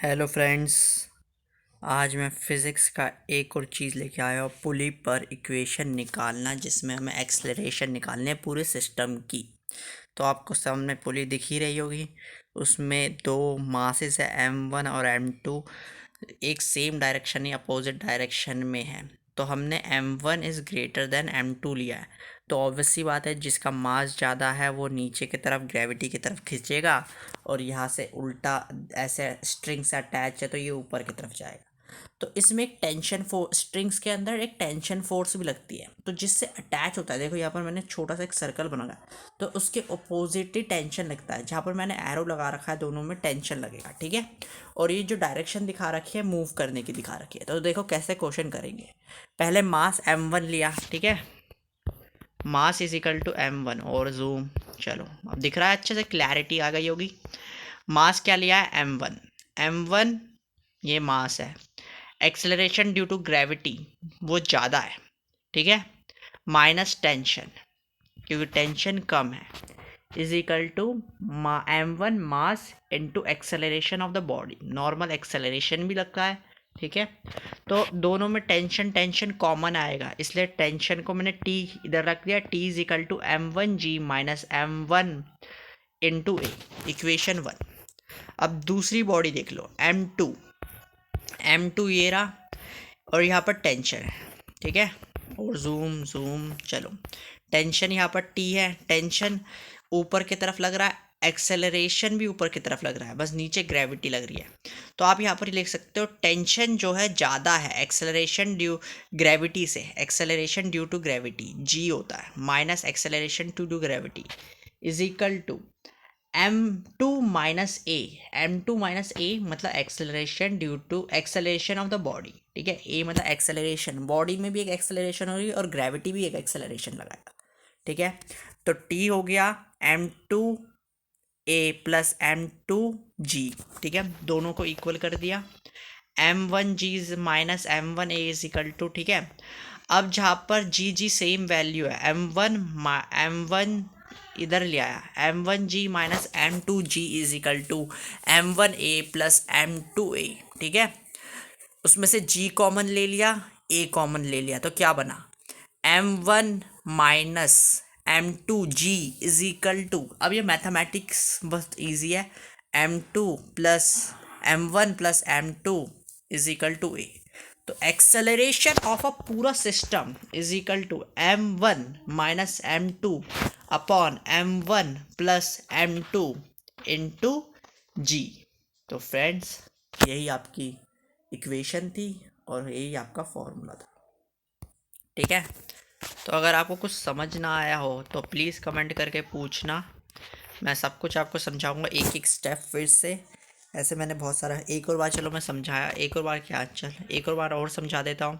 Hello friends. आज मैं physics का एक और चीज़ लेके आया हूँ, पुली पर इक्वेशन निकालना, जिसमें हमें एक्सेलरेशन निकालने है पूरे सिस्टम की। तो आपको सामने पुली दिख ही रही होगी। उसमें दो मासेस है M1 और M2, एक सेम डायरेक्शन या अपोजिट डायरेक्शन में है। तो हमने M1 is greater than M2 लिया है। तो ऑब्वियस सी बात है, जिसका मास ज़्यादा है वो नीचे की तरफ ग्रेविटी की तरफ खींचेगा, और यहाँ से उल्टा ऐसे स्ट्रिंग से अटैच है तो ये ऊपर की तरफ जाएगा। तो इसमें एक टेंशन फोर्स, स्ट्रिंग्स के अंदर एक टेंशन फोर्स भी लगती है, तो जिससे अटैच होता है। देखो यहाँ पर मैंने छोटा सा एक सर्कल बनाया, तो उसके अपोजिट ही टेंशन लगता है। जहाँ पर मैंने एरो लगा रखा है, दोनों में टेंशन लगेगा, ठीक है। और ये जो डायरेक्शन दिखा रखी है, मूव करने की दिखा रखी है। तो देखो कैसे क्वेश्चन करेंगे। पहले मास M1 लिया, ठीक है। Mass is equal to M1 और जूम, चलो अब दिख रहा है अच्छे से, क्लैरिटी आ गई होगी। मास क्या लिया है? M1। M1 ये मास है। एक्सेलरेशन ड्यू टू ग्रेविटी वो ज़्यादा है, ठीक है, माइनस टेंशन, क्योंकि टेंशन कम है, is equal to M1 mass into acceleration of the body. Normal acceleration भी लगता है, ठीक है। तो दोनों में टेंशन टेंशन कॉमन आएगा, इसलिए टेंशन को मैंने टी इधर रख दिया। T is equal to M1G minus M1 into A, equation 1। अब दूसरी बॉडी देख लो, M2। M2 ये रहा, और यहाँ पर टेंशन है, ठीक है। और जूम जूम, चलो टेंशन यहाँ पर टी है, टेंशन ऊपर की तरफ लग रहा है, एक्सेलरेशन भी ऊपर की तरफ लग रहा है, बस नीचे ग्रेविटी लग रही है। तो आप यहाँ पर लिख सकते हो टेंशन जो है ज़्यादा है एक्सेलरेशन ड्यू ग्रेविटी से, acceleration due to gravity G होता है, minus acceleration due to gravity is equal to M2 minus A. M2 minus A मतलब acceleration due to acceleration of the body, ठीक है। ए मतलब एक्सेलरेशन, बॉडी में भी एक एक्सेलरेशन होगी और ग्रेविटी भी एक एक्सेलरेशन लगाएगा, ठीक है। तो टी हो गया M2 A प्लस M2G, ठीक है, दोनों को इक्वल कर दिया। M1G minus M1A is equal to, ठीक है। अब जहाँ पर जी सेम वैल्यू है, M1 इधर ले आया, M1G minus M2G is equal to M1A plus M2A, ठीक है। उसमें से G कॉमन ले लिया, A कॉमन ले लिया, तो क्या बना? M1 minus M2G is equal to, अब ये मैथमेटिक्स बहुत ईजी है, M2 plus M1 plus M2 is equal to A। तो एक्सेलरेशन ऑफ अ पूरा system is equal to M1 minus M2 upon M1 plus M2 into G। तो friends, यही आपकी equation थी और यही आपका फॉर्मूला था, ठीक है। तो अगर आपको कुछ समझ ना आया हो तो प्लीज़ कमेंट करके पूछना, मैं सब कुछ आपको समझाऊंगा एक एक स्टेप फिर से। ऐसे मैंने बहुत सारा, एक और बार चलो मैं समझाया, एक और बार क्या, चल एक और समझा देता हूँ।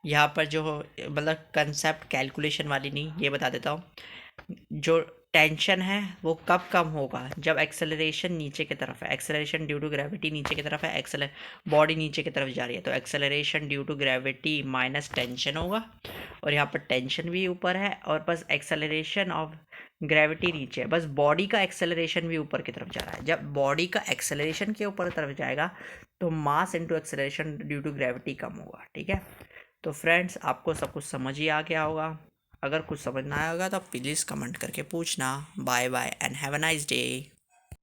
यहाँ पर जो मतलब कंसेप्ट कैलकुलेशन वाली नहीं, ये बता देता हूँ। जो टेंशन है वो कब कम होगा? जब एक्सेलरेशन नीचे की तरफ है, एक्सेलरेशन ड्यू टू ग्रेविटी नीचे की तरफ है, बॉडी नीचे की तरफ जा रही है, तो acceleration due to gravity minus tension होगा। और यहाँ पर टेंशन भी ऊपर है, और बस एक्सेलरेशन ऑफ ग्रेविटी नीचे है, बस बॉडी का एक्सेलरेशन भी ऊपर की तरफ जा रहा है। जब बॉडी का एक्सेलरेशन के ऊपर तरफ जाएगा तो mass into acceleration due to gravity कम होगा, ठीक है। तो फ्रेंड्स, आपको सब कुछ समझ ही आ गया होगा। अगर कुछ समझ ना आया होगा तो प्लीज़ कमेंट करके पूछना। Bye bye and have a nice day.